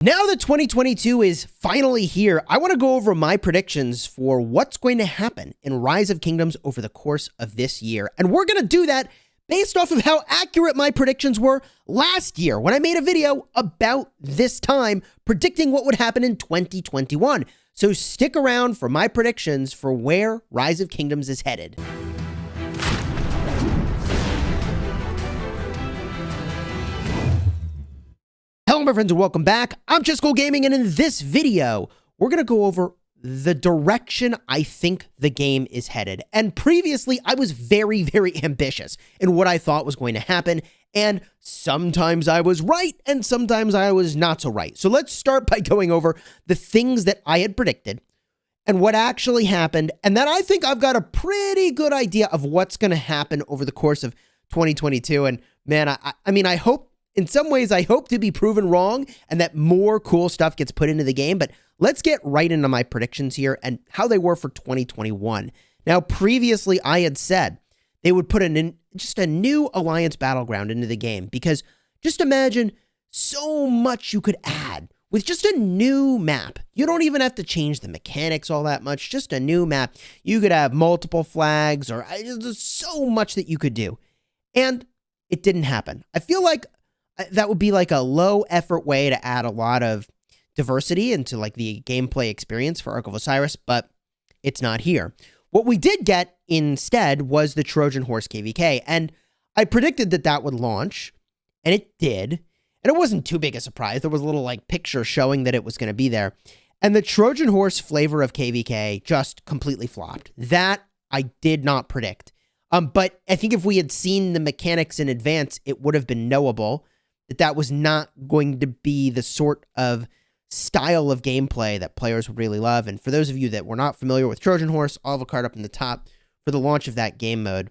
Now that 2022 is finally here, I want to go over my predictions for what's going to happen in Rise of Kingdoms over the course of this year. And we're going to do that based off of how accurate my predictions were last year when I made a video about this time predicting what would happen in 2021. So stick around for my predictions for where Rise of Kingdoms is headed. Hello, my friends, and welcome back. I'm Chisgule Gaming, and in this video, we're going to go over the direction I think the game is headed. And previously, I was very, very ambitious in what I thought was going to happen, and sometimes I was right, and sometimes I was not so right. So let's start by going over the things that I had predicted and what actually happened, and then I think I've got a pretty good idea of what's going to happen over the course of 2022. And man, I hope, in some ways, I hope to be proven wrong and that more cool stuff gets put into the game. But let's get right into my predictions here and how they were for 2021. Now, previously, I had said they would put just a new Alliance Battleground into the game, because just imagine so much you could add with just a new map. You don't even have to change the mechanics all that much, just a new map. You could have multiple flags, or there's so much that you could do. And it didn't happen. I feel like that would be like a low effort way to add a lot of diversity into like the gameplay experience for Ark of Osiris, but it's not here. What we did get instead was the Trojan Horse KVK, and I predicted that that would launch, and it did, and it wasn't too big a surprise. There was a little like picture showing that it was going to be there, and the Trojan Horse flavor of KVK just completely flopped. That I did not predict, but I think if we had seen the mechanics in advance, it would have been knowable that was not going to be the sort of style of gameplay that players would really love. And for those of you that were not familiar with Trojan Horse, I'll have a card up in the top for the launch of that game mode.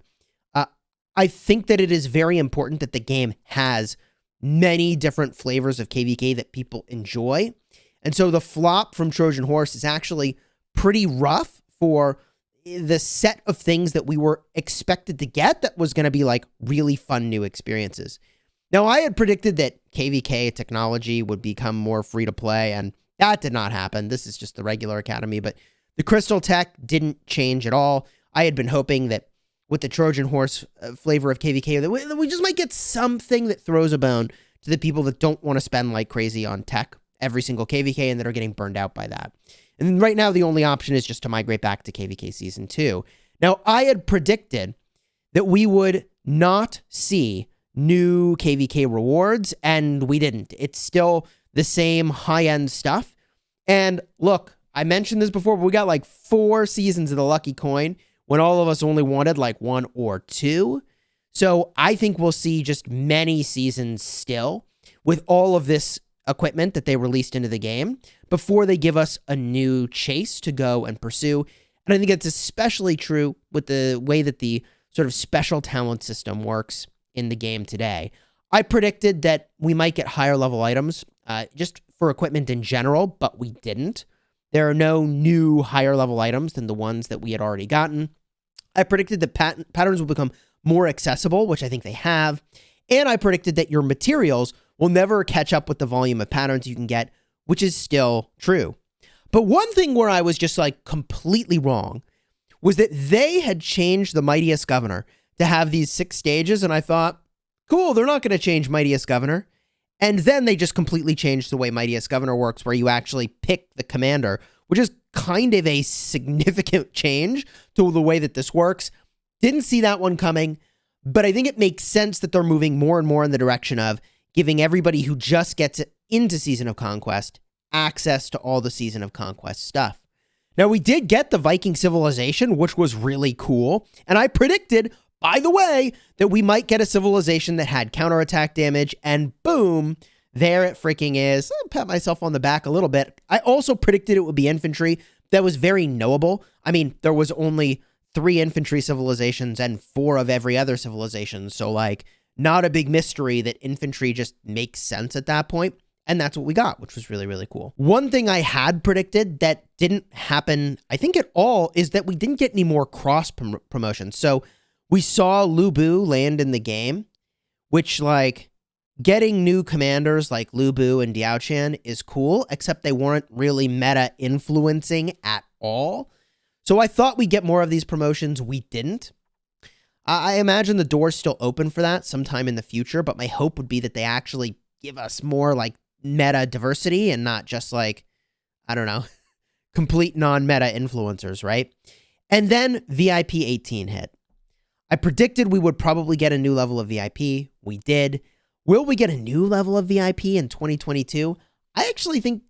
I think that it is very important that the game has many different flavors of KVK that people enjoy. And so the flop from Trojan Horse is actually pretty rough for the set of things that we were expected to get that was going to be like really fun new experiences. Now, I had predicted that KVK technology would become more free-to-play, and that did not happen. This is just the regular Academy, but the Crystal tech didn't change at all. I had been hoping that with the Trojan Horse flavor of KVK, that we just might get something that throws a bone to the people that don't want to spend like crazy on tech every single KVK and that are getting burned out by that. And right now, the only option is just to migrate back to KVK Season 2. Now, I had predicted that we would not see new KVK rewards, and we didn't. It's still the same high-end stuff. And look, I mentioned this before, but we got like 4 seasons of the Lucky Coin when all of us only wanted like 1 or 2. So I think we'll see just many seasons still with all of this equipment that they released into the game before they give us a new chase to go and pursue. And I think it's especially true with the way that the sort of special talent system works in the game today. I predicted that we might get higher level items just for equipment in general, but we didn't. There are no new higher level items than the ones that we had already gotten. I predicted that patterns will become more accessible, which I think they have. And I predicted that your materials will never catch up with the volume of patterns you can get, which is still true. But one thing where I was just like completely wrong was that they had changed the Mightiest Governor to have these 6 stages, and I thought, cool, they're not going to change Mightiest Governor. And then they just completely changed the way Mightiest Governor works, where you actually pick the commander, which is kind of a significant change to the way that this works. Didn't see that one coming, but I think it makes sense that they're moving more and more in the direction of giving everybody who just gets into Season of Conquest access to all the Season of Conquest stuff. Now, we did get the Viking civilization, which was really cool, and I predicted, by the way, that we might get a civilization that had counterattack damage, and boom, there it freaking is. I'll pat myself on the back a little bit. I also predicted it would be infantry. That was very knowable. I mean, there was only 3 infantry civilizations and 4 of every other civilization, so like, not a big mystery that infantry just makes sense at that point. And that's what we got, which was really, really cool. One thing I had predicted that didn't happen, I think at all, is that we didn't get any more cross promotions. So we saw Lubu land in the game, which like getting new commanders like Lu Bu and Diao Chan is cool, except they weren't really meta influencing at all. So I thought we'd get more of these promotions. We didn't. I imagine the door's still open for that sometime in the future, but my hope would be that they actually give us more like meta diversity and not just like, I don't know, complete non-meta influencers, right? And then VIP 18 hit. I predicted we would probably get a new level of VIP. We did. Will we get a new level of VIP in 2022? I actually think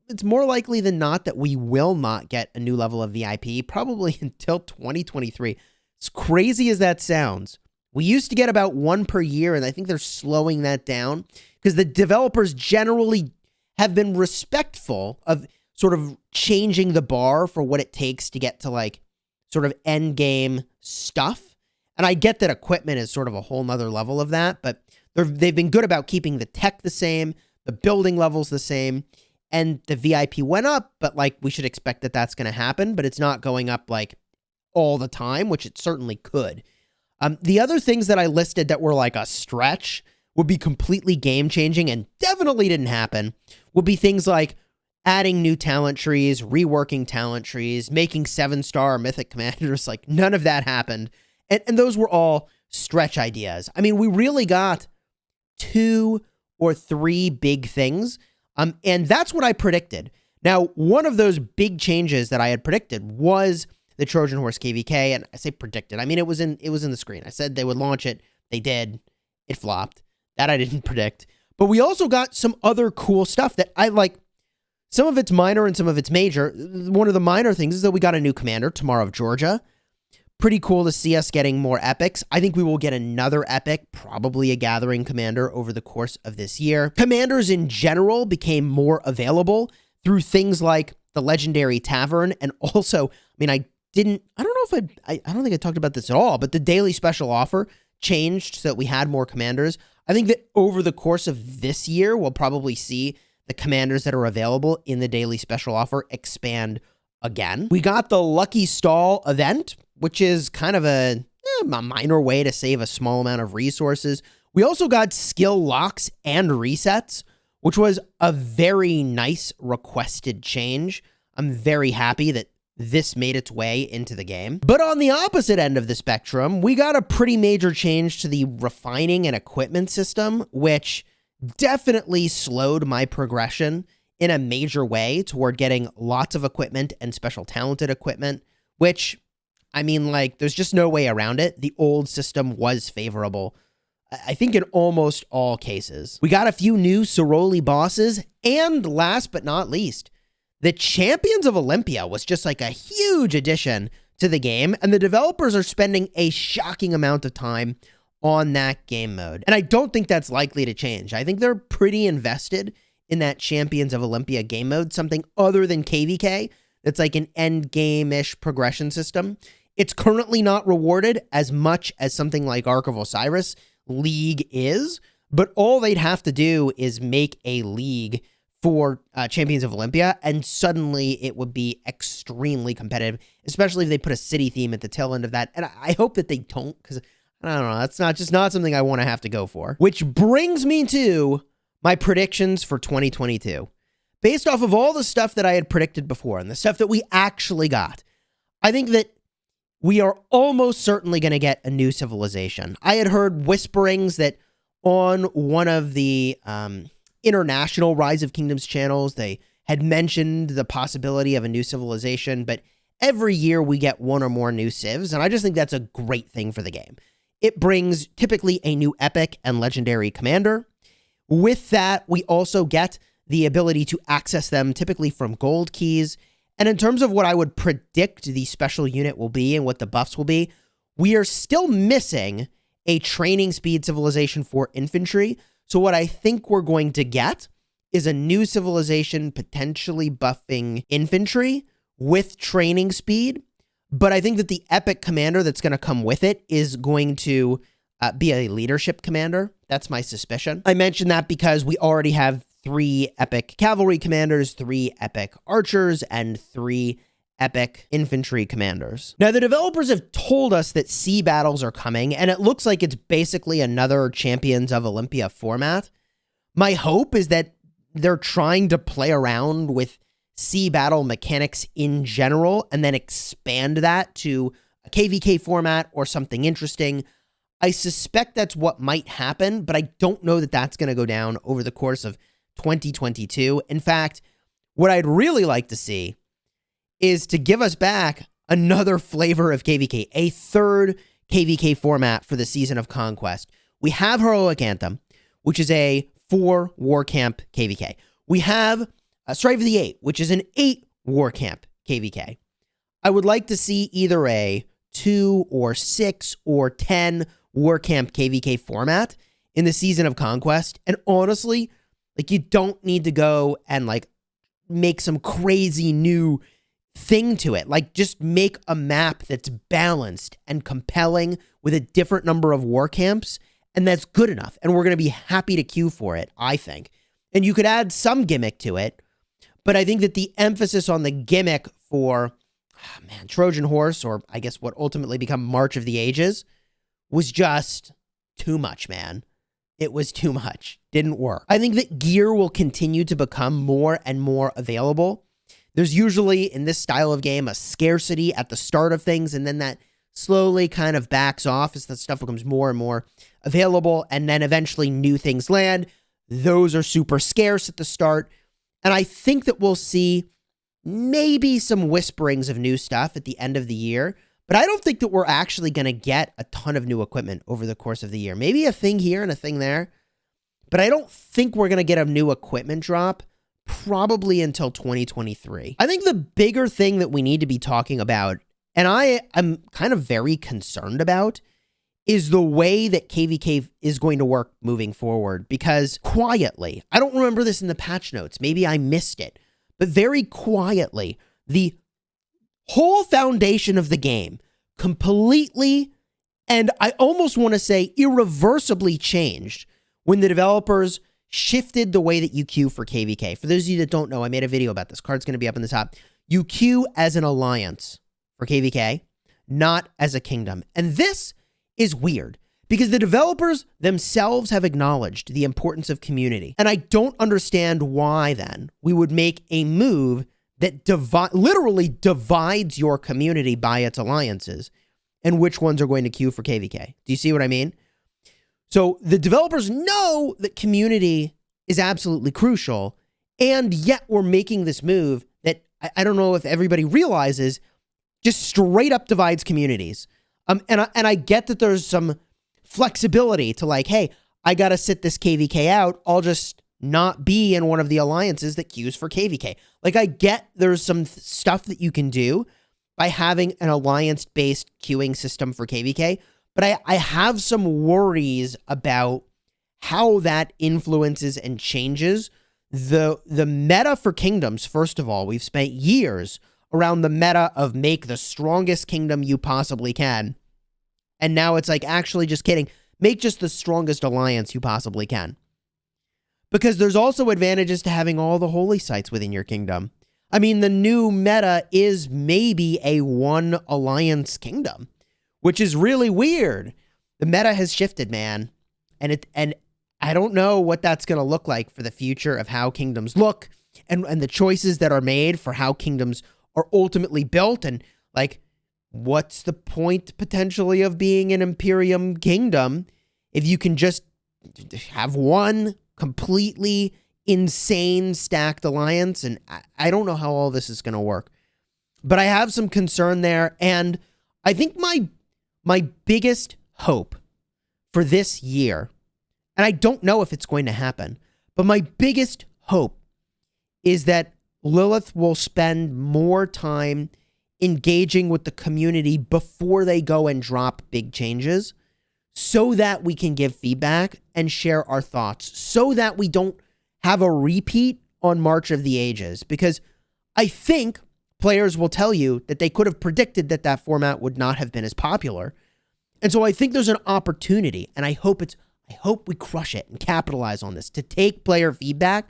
it's more likely than not that we will not get a new level of VIP probably until 2023. As crazy as that sounds, we used to get about one per year, and I think they're slowing that down because the developers generally have been respectful of sort of changing the bar for what it takes to get to like sort of end game stuff. And I get that equipment is sort of a whole nother level of that, but they've been good about keeping the tech the same, the building levels the same, and the VIP went up, but like we should expect that that's going to happen, but it's not going up like all the time, which it certainly could. The other things that I listed that were like a stretch would be completely game-changing and definitely didn't happen, would be things like adding new talent trees, reworking talent trees, making 7-star mythic commanders. Like none of that happened. And those were all stretch ideas. I mean, we really got 2 or 3 big things, and that's what I predicted. Now, one of those big changes that I had predicted was the Trojan Horse KVK, and I say predicted. I mean, it was in the screen. I said they would launch it. They did. It flopped. That I didn't predict. But we also got some other cool stuff that I like. Some of it's minor and some of it's major. One of the minor things is that we got a new commander, Tamar of Georgia. Pretty cool to see us getting more epics. I think we will get another epic, probably a Gathering commander over the course of this year. Commanders in general became more available through things like the Legendary Tavern, and also, I mean, I don't think I talked about this at all, but the daily special offer changed so that we had more commanders. I think that over the course of this year, we'll probably see the commanders that are available in the daily special offer expand again. We got the Lucky Stall event, which is kind of a minor way to save a small amount of resources. We also got skill locks and resets, which was a very nice requested change. I'm very happy that this made its way into the game. But on the opposite end of the spectrum, we got a pretty major change to the refining and equipment system, which definitely slowed my progression in a major way toward getting lots of equipment and special talented equipment, which, I mean, like, there's just no way around it. The old system was favorable, I think, in almost all cases. We got a few new Soroli bosses, and last but not least, the Champions of Olympia was just like a huge addition to the game, and the developers are spending a shocking amount of time on that game mode. And I don't think that's likely to change. I think they're pretty invested in that Champions of Olympia game mode, something other than KVK that's like an end game-ish progression system. It's currently not rewarded as much as something like Ark of Osiris League is, but all they'd have to do is make a league for Champions of Olympia, and suddenly it would be extremely competitive, especially if they put a city theme at the tail end of that. And I hope that they don't, because I don't know, that's not something I want to have to go for. Which brings me to my predictions for 2022. Based off of all the stuff that I had predicted before and the stuff that we actually got, I think that we are almost certainly going to get a new civilization. I had heard whisperings that on one of the international Rise of Kingdoms channels, they had mentioned the possibility of a new civilization, but every year we get one or more new civs, and I just think that's a great thing for the game. It brings typically a new epic and legendary commander. With that, we also get the ability to access them typically from gold keys. And in terms of what I would predict the special unit will be and what the buffs will be, we are still missing a training speed civilization for infantry. So what I think we're going to get is a new civilization potentially buffing infantry with training speed. But I think that the epic commander that's going to come with it is going to be a leadership commander. That's my suspicion. I mentioned that because we already have 3 epic cavalry commanders, 3 epic archers, and 3 epic infantry commanders. Now, the developers have told us that sea battles are coming, and it looks like it's basically another Champions of Olympia format. My hope is that they're trying to play around with sea battle mechanics in general and then expand that to a KVK format or something interesting. I suspect that's what might happen, but I don't know that that's going to go down over the course of 2022. In fact, what I'd really like to see is to give us back another flavor of KVK, a third KVK format for the Season of Conquest. We have Heroic Anthem, which is a 4 war camp KVK. We have Strife of the 8, which is an 8 war camp KVK. I would like to see either a 2 or 6 or 10 war camp KVK format in the Season of Conquest. And honestly, like, you don't need to go and like make some crazy new thing to it. Like, just make a map that's balanced and compelling with a different number of war camps, and that's good enough. And we're going to be happy to queue for it, I think. And you could add some gimmick to it, but I think that the emphasis on the gimmick for, Trojan Horse, or I guess what ultimately become March of the Ages, was just too much, man. It was too much. Didn't work. I think that gear will continue to become more and more available. There's usually, in this style of game, a scarcity at the start of things, and then that slowly kind of backs off as the stuff becomes more and more available, and then eventually new things land. Those are super scarce at the start, and I think that we'll see maybe some whisperings of new stuff at the end of the year, but I don't think that we're actually going to get a ton of new equipment over the course of the year. Maybe a thing here and a thing there, but I don't think we're going to get a new equipment drop probably until 2023. I think the bigger thing that we need to be talking about, and I am kind of very concerned about, is the way that KVK is going to work moving forward. Because quietly, I don't remember this in the patch notes, maybe I missed it, but very quietly, the whole foundation of the game completely, and I almost want to say irreversibly, changed when the developers shifted the way that you queue for KVK. For those of you that don't know, I made a video about this. Card's going to be up in the top. You queue as an alliance for KVK, not as a kingdom. And this is weird because the developers themselves have acknowledged the importance of community. And I don't understand why then we would make a move that literally divides your community by its alliances and which ones are going to queue for KVK. Do you see what I mean? So the developers know that community is absolutely crucial, and yet we're making this move that I don't know if everybody realizes just straight up divides communities. And I get that there's some flexibility to like, hey, I got to sit this KVK out. I'll just not be in one of the alliances that queues for KVK. Like, I get there's some stuff that you can do by having an alliance-based queuing system for KVK, but I have some worries about how that influences and changes the meta for kingdoms. First of all, we've spent years around the meta of make the strongest kingdom you possibly can. And now it's like, actually, just kidding. Make just the strongest alliance you possibly can. Because there's also advantages to having all the holy sites within your kingdom. I mean, the new meta is maybe a one alliance kingdom, which is really weird. The meta has shifted, man. And I don't know what that's going to look like for the future of how kingdoms look and the choices that are made for how kingdoms are ultimately built. And like, what's the point potentially of being an Imperium kingdom if you can just have one completely insane stacked alliance? And I don't know how all this is going to work, but I have some concern there. And I think my biggest hope for this year, and I don't know if it's going to happen, but my biggest hope is that Lilith will spend more time engaging with the community before they go and drop big changes, so that we can give feedback and share our thoughts, so that we don't have a repeat on March of the Ages. Because I think players will tell you that they could have predicted that that format would not have been as popular. And so I think there's an opportunity, and I hope we crush it and capitalize on this, to take player feedback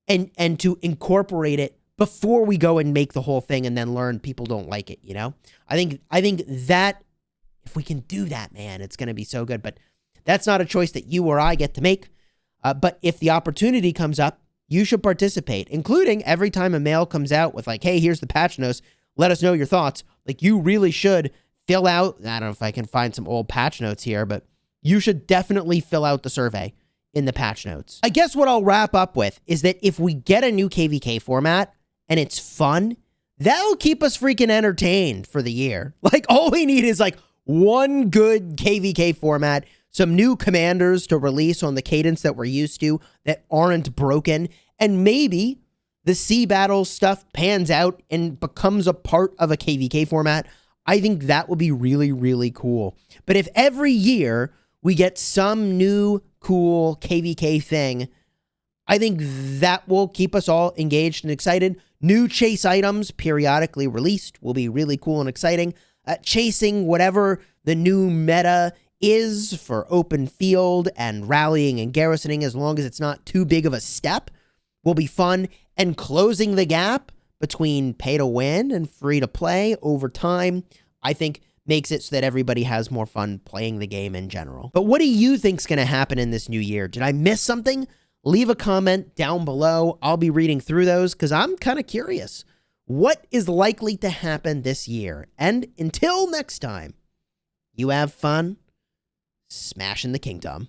and to incorporate it before we go and make the whole thing and then learn people don't like it, you know? I think that if we can do that, man, it's going to be so good. But that's not a choice that you or I get to make. But if the opportunity comes up, you should participate, including every time a mail comes out with like, hey, here's the patch notes. Let us know your thoughts. Like, you really should fill out, I don't know if I can find some old patch notes here, but you should definitely fill out the survey in the patch notes. I guess what I'll wrap up with is that if we get a new KVK format and it's fun, that'll keep us freaking entertained for the year. Like, all we need is like one good KVK format, some new commanders to release on the cadence that we're used to that aren't broken, and maybe the sea battle stuff pans out and becomes a part of a KVK format. I think that would be really, really cool. But if every year we get some new cool KVK thing, I think that will keep us all engaged and excited. New chase items periodically released will be really cool and exciting. Chasing whatever the new meta is for open field and rallying and garrisoning, as long as it's not too big of a step, will be fun. And closing the gap between pay to win and free to play over time, I think makes it so that everybody has more fun playing the game in general. But what do you think's going to happen in this new year? Did I miss something? Leave a comment down below. I'll be reading through those because I'm kind of curious. What is likely to happen this year? And until next time, you have fun smashing the kingdom.